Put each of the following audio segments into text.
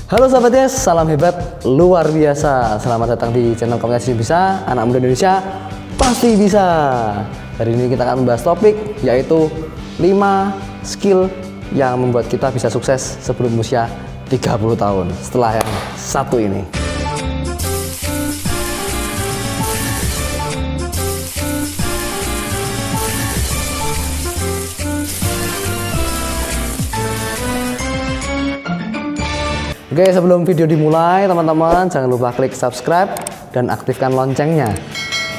Halo sahabat Yes, salam hebat luar biasa. Selamat datang di channel Komunikasi Bisa, anak muda Indonesia pasti bisa. Hari ini kita akan membahas topik yaitu 5 skill yang membuat kita bisa sukses sebelum usia 30 tahun. Setelah yang satu ini. Oke, sebelum video dimulai, teman-teman jangan lupa klik subscribe dan aktifkan loncengnya.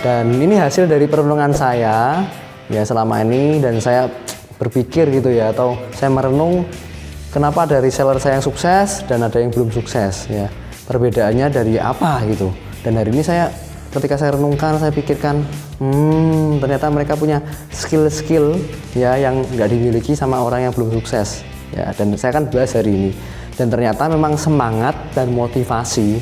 Dan ini hasil dari perenungan saya ya selama ini, dan saya berpikir gitu ya, atau saya merenung kenapa dari seller saya yang sukses dan ada yang belum sukses ya. Perbedaannya dari apa gitu. Dan hari ini ketika saya renungkan, saya pikirkan, ternyata mereka punya skill-skill ya yang nggak dimiliki sama orang yang belum sukses ya. Dan saya akan bahas hari ini. Dan ternyata memang semangat dan motivasi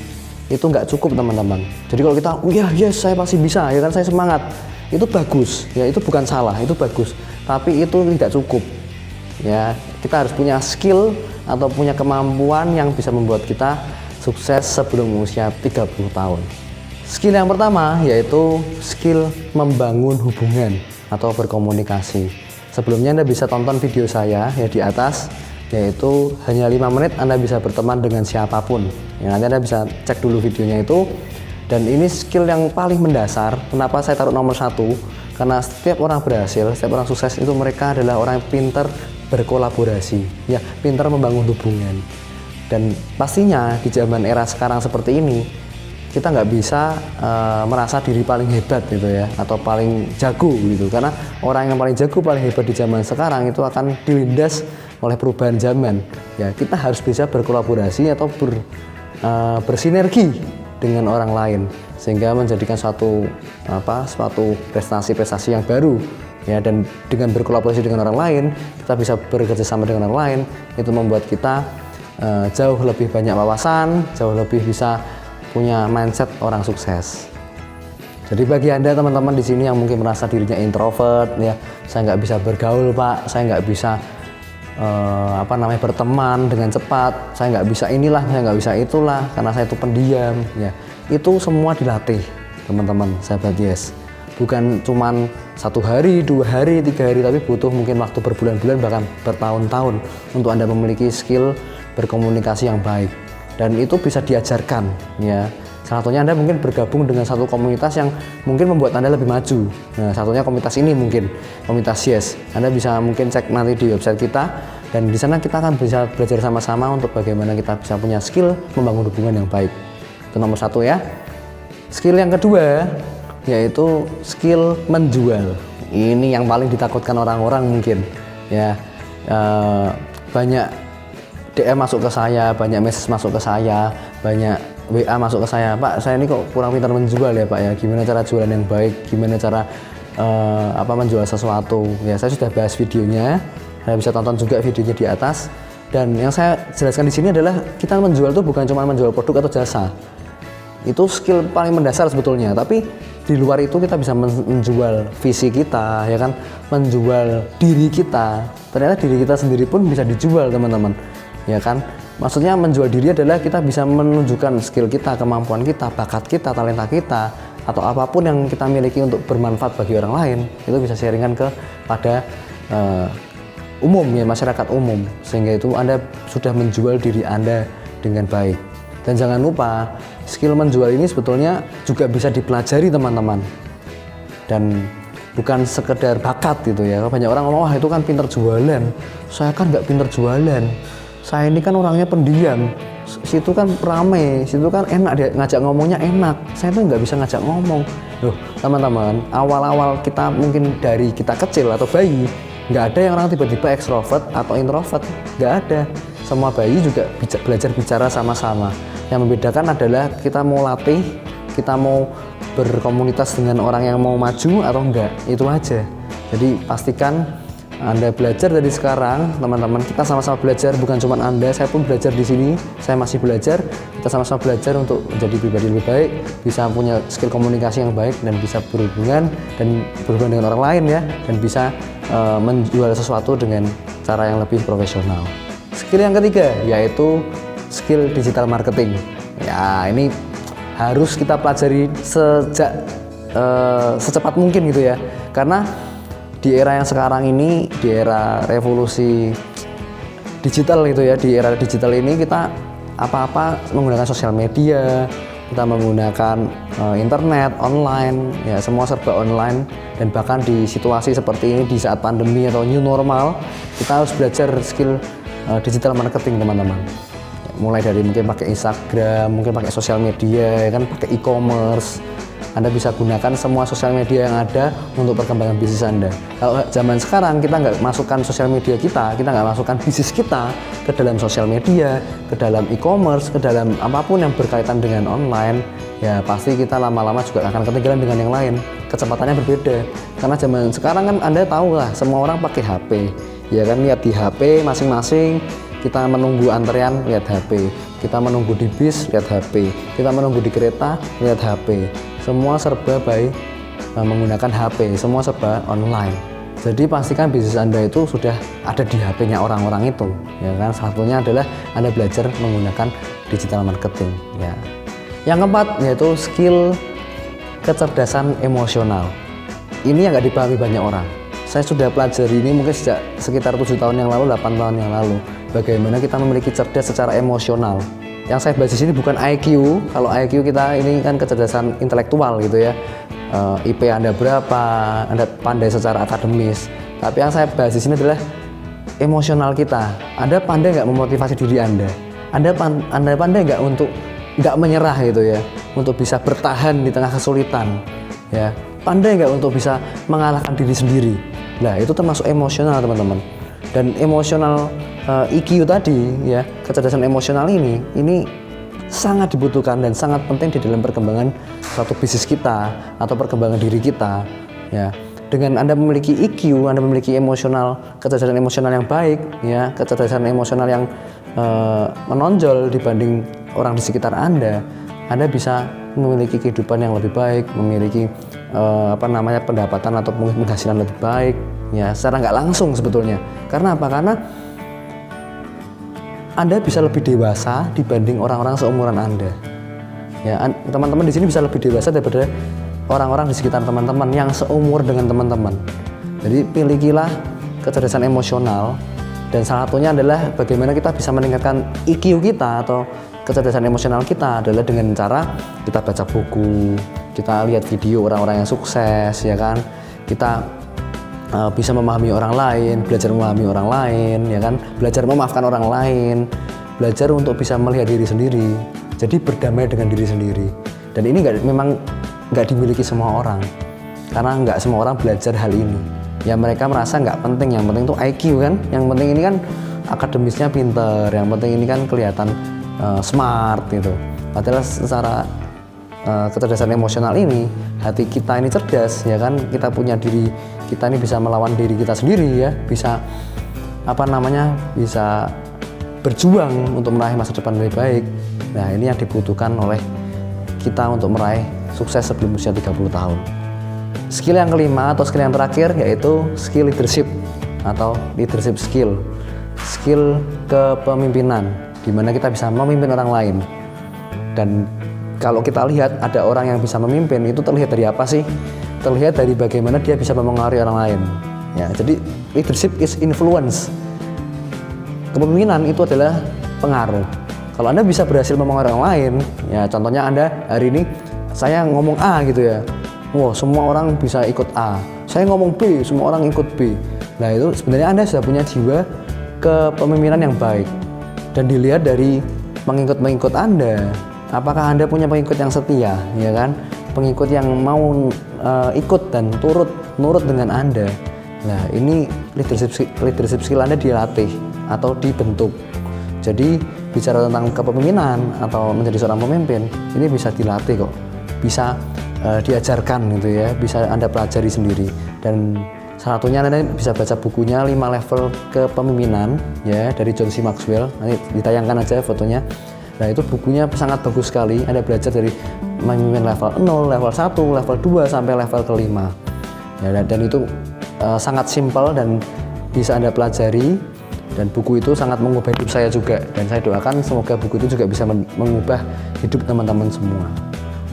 itu nggak cukup, teman-teman. Jadi kalau kita, yes saya pasti bisa, ya kan, saya semangat, itu bagus, ya itu bukan salah, itu bagus. Tapi itu tidak cukup, ya kita harus punya skill atau punya kemampuan yang bisa membuat kita sukses sebelum usia 30 tahun. Skill yang pertama yaitu skill membangun hubungan atau berkomunikasi. Sebelumnya Anda bisa tonton video saya ya di atas, yaitu hanya 5 menit Anda bisa berteman dengan siapapun ya, nanti Anda bisa cek dulu videonya itu. Dan ini skill yang paling mendasar. Kenapa saya taruh nomor 1? Karena setiap orang berhasil, setiap orang sukses itu mereka adalah orang yang pintar berkolaborasi ya, pintar membangun hubungan. Dan pastinya di zaman era sekarang seperti ini kita nggak bisa merasa diri paling hebat gitu ya, atau paling jago gitu, karena orang yang paling jago, paling hebat di zaman sekarang itu akan dilindas oleh perubahan zaman ya. Kita harus bisa berkolaborasi atau bersinergi dengan orang lain sehingga menjadikan suatu prestasi-prestasi yang baru ya. Dan dengan berkolaborasi dengan orang lain, kita bisa bekerja sama dengan orang lain, itu membuat kita jauh lebih banyak wawasan, jauh lebih bisa punya mindset orang sukses. Jadi bagi Anda teman-teman di sini yang mungkin merasa dirinya introvert ya, saya nggak bisa bergaul Pak, saya nggak bisa berteman dengan cepat, saya nggak bisa inilah, saya nggak bisa itulah, karena saya itu pendiam ya. Itu semua dilatih teman-teman sahabat Yes. Bukan cuman 1 hari, 2 hari, 3 hari, tapi butuh mungkin waktu berbulan-bulan bahkan bertahun-tahun untuk Anda memiliki skill berkomunikasi yang baik. Dan itu bisa diajarkan ya. Salah satunya Anda mungkin bergabung dengan satu komunitas yang mungkin membuat Anda lebih maju. Nah, satunya komunitas ini mungkin komunitas Yes. Anda bisa mungkin cek nanti di website kita, dan di sana kita akan bisa belajar sama-sama untuk bagaimana kita bisa punya skill membangun hubungan yang baik. Itu nomor 1 ya. Skill yang kedua yaitu skill menjual. Ini yang paling ditakutkan orang-orang mungkin ya. Banyak DM masuk ke saya, banyak message masuk ke saya, banyak WA masuk ke saya, Pak saya ini kok kurang pintar menjual ya Pak ya, gimana cara jualan yang baik, gimana cara menjual sesuatu ya. Saya sudah bahas videonya, Anda bisa tonton juga videonya di atas. Dan yang saya jelaskan di sini adalah kita menjual itu bukan cuma menjual produk atau jasa, itu skill paling mendasar sebetulnya. Tapi di luar itu kita bisa menjual visi kita ya kan, menjual diri kita. Ternyata diri kita sendiri pun bisa dijual teman-teman ya kan. Maksudnya menjual diri adalah kita bisa menunjukkan skill kita, kemampuan kita, bakat kita, talenta kita, atau apapun yang kita miliki untuk bermanfaat bagi orang lain, itu bisa sharingkan kepada umum ya, masyarakat umum, sehingga itu Anda sudah menjual diri Anda dengan baik. Dan jangan lupa skill menjual ini sebetulnya juga bisa dipelajari teman-teman, dan bukan sekedar bakat gitu ya. Banyak orang ngomong, wah itu kan pinter jualan, saya kan nggak pinter jualan, saya ini kan orangnya pendiam, situ kan rame, situ kan enak, dia ngajak ngomongnya enak, saya tuh nggak bisa ngajak ngomong. Loh teman-teman, awal-awal kita mungkin dari kita kecil atau bayi, nggak ada yang orang tiba-tiba ekstrovert atau introvert, nggak ada. Semua bayi juga belajar bicara sama-sama. Yang membedakan adalah kita mau latih, kita mau berkomunitas dengan orang yang mau maju atau enggak, itu aja. Jadi pastikan Anda belajar dari sekarang, teman-teman. Kita sama-sama belajar, bukan cuma Anda, saya pun belajar di sini. Saya masih belajar. Kita sama-sama belajar untuk menjadi pribadi lebih baik, bisa punya skill komunikasi yang baik, dan bisa berhubungan dengan orang lain ya, dan bisa menjual sesuatu dengan cara yang lebih profesional. Skill yang ketiga yaitu skill digital marketing. Ya, ini harus kita pelajari secepat mungkin gitu ya. Karena di era yang sekarang ini, di era revolusi digital itu ya, di era digital ini kita apa-apa menggunakan sosial media, kita menggunakan internet, online, ya semua serba online. Dan bahkan di situasi seperti ini, di saat pandemi atau new normal, kita harus belajar skill digital marketing teman-teman. Mulai dari mungkin pakai Instagram, mungkin pakai sosial media, ya kan, pakai e-commerce. Anda bisa gunakan semua sosial media yang ada untuk perkembangan bisnis Anda. Kalau zaman sekarang kita nggak masukkan sosial media kita nggak masukkan bisnis kita ke dalam sosial media, ke dalam e-commerce, ke dalam apapun yang berkaitan dengan online, ya pasti kita lama-lama juga akan ketinggalan dengan yang lain. Kecepatannya berbeda. Karena zaman sekarang kan Anda tahu lah, semua orang pakai HP. Ya kan, lihat di HP masing-masing. Kita menunggu antrean, lihat HP. Kita menunggu di bis, lihat HP. Kita menunggu di kereta, lihat HP. Semua serba menggunakan HP, semua serba online. Jadi pastikan bisnis Anda itu sudah ada di HP-nya orang-orang itu, ya kan. Satunya adalah Anda belajar menggunakan digital marketing, ya. Yang keempat yaitu skill kecerdasan emosional. Ini yang nggak dipahami banyak orang. Saya sudah pelajari ini mungkin sejak sekitar 7 tahun yang lalu, 8 tahun yang lalu. Bagaimana kita memiliki cerdas secara emosional. Yang saya bahas di sini bukan IQ. Kalau IQ kita ini kan kecerdasan intelektual gitu ya. IP Anda berapa, Anda pandai secara akademis. Tapi yang saya bahas di sini adalah emosional kita. Anda pandai nggak memotivasi diri Anda? Anda pandai nggak untuk nggak menyerah gitu ya, untuk bisa bertahan di tengah kesulitan, ya. Pandai nggak untuk bisa mengalahkan diri sendiri. Nah, itu termasuk emosional teman-teman. Dan emosional EQ tadi ya, kecerdasan emosional ini sangat dibutuhkan dan sangat penting di dalam perkembangan suatu bisnis kita atau perkembangan diri kita, ya. Dengan Anda memiliki EQ, Anda memiliki kecerdasan emosional yang baik, ya, kecerdasan emosional yang menonjol dibanding orang di sekitar Anda bisa memiliki kehidupan yang lebih baik, memiliki pendapatan atau penghasilan lebih baik, ya, secara nggak langsung sebetulnya. Karena apa? Karena Anda bisa lebih dewasa dibanding orang-orang seumuran Anda. Ya, teman-teman di sini bisa lebih dewasa daripada orang-orang di sekitar teman-teman yang seumur dengan teman-teman. Jadi milikilah kecerdasan emosional, dan salah satunya adalah bagaimana kita bisa meningkatkan EQ kita atau kecerdasan emosional kita adalah dengan cara kita baca buku, kita lihat video orang-orang yang sukses, ya kan. Kita bisa memahami orang lain, belajar memahami orang lain, ya kan, belajar memaafkan orang lain, belajar untuk bisa melihat diri sendiri, jadi berdamai dengan diri sendiri. Dan ini memang nggak dimiliki semua orang, karena nggak semua orang belajar hal ini. Ya mereka merasa nggak penting, yang penting itu IQ kan, yang penting ini kan akademisnya pinter, yang penting ini kan kelihatan smart gitu. Padahal secara kecerdasan emosional ini, hati kita ini cerdas, ya kan, kita punya diri kita ini bisa melawan diri kita sendiri, ya, bisa bisa berjuang untuk meraih masa depan lebih baik. Nah, ini yang dibutuhkan oleh kita untuk meraih sukses sebelum usia 30 tahun. Skill yang kelima atau skill yang terakhir yaitu skill leadership atau leadership skill. Skill kepemimpinan, di mana kita bisa memimpin orang lain. Dan kalau kita lihat ada orang yang bisa memimpin, itu terlihat dari apa sih? Terlihat dari bagaimana dia bisa mempengaruhi orang lain. Ya, jadi leadership is influence. Kepemimpinan itu adalah pengaruh. Kalau Anda bisa berhasil mempengaruhi orang lain, ya contohnya Anda hari ini saya ngomong A gitu ya. Wah, semua orang bisa ikut A. Saya ngomong B, semua orang ikut B. Nah, itu sebenarnya Anda sudah punya jiwa kepemimpinan yang baik. Dan dilihat dari pengikut-pengikut Anda. Apakah Anda punya pengikut yang setia, ya kan? Pengikut yang mau ikut dan nurut dengan Anda. Nah, ini leadership skill Anda dilatih atau dibentuk. Jadi bicara tentang kepemimpinan atau menjadi seorang pemimpin, ini bisa dilatih kok, bisa diajarkan gitu ya, bisa Anda pelajari sendiri. Dan salah satunya Anda bisa baca bukunya 5 level kepemimpinan ya dari John C. Maxwell. Nanti ditayangkan aja fotonya. Nah, itu bukunya sangat bagus sekali. Anda belajar dari memimpin level 0, level 1, level 2 sampai level kelima. Ya, dan itu sangat simpel dan bisa Anda pelajari. Dan buku itu sangat mengubah hidup saya juga, dan saya doakan semoga buku itu juga bisa mengubah hidup teman-teman semua.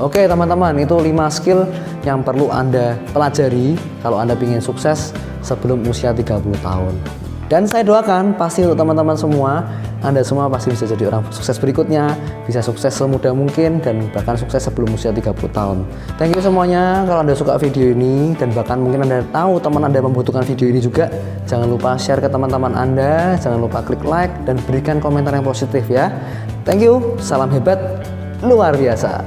Oke teman-teman, itu 5 skill yang perlu Anda pelajari kalau Anda ingin sukses sebelum usia 30 tahun. Dan saya doakan pasti untuk teman-teman semua, Anda semua pasti bisa jadi orang sukses berikutnya, bisa sukses semudah mungkin dan bahkan sukses sebelum usia 30 tahun. Thank you semuanya. Kalau Anda suka video ini dan bahkan mungkin Anda tahu teman Anda membutuhkan video ini juga, jangan lupa share ke teman-teman Anda, jangan lupa klik like dan berikan komentar yang positif ya. Thank you, salam hebat, luar biasa.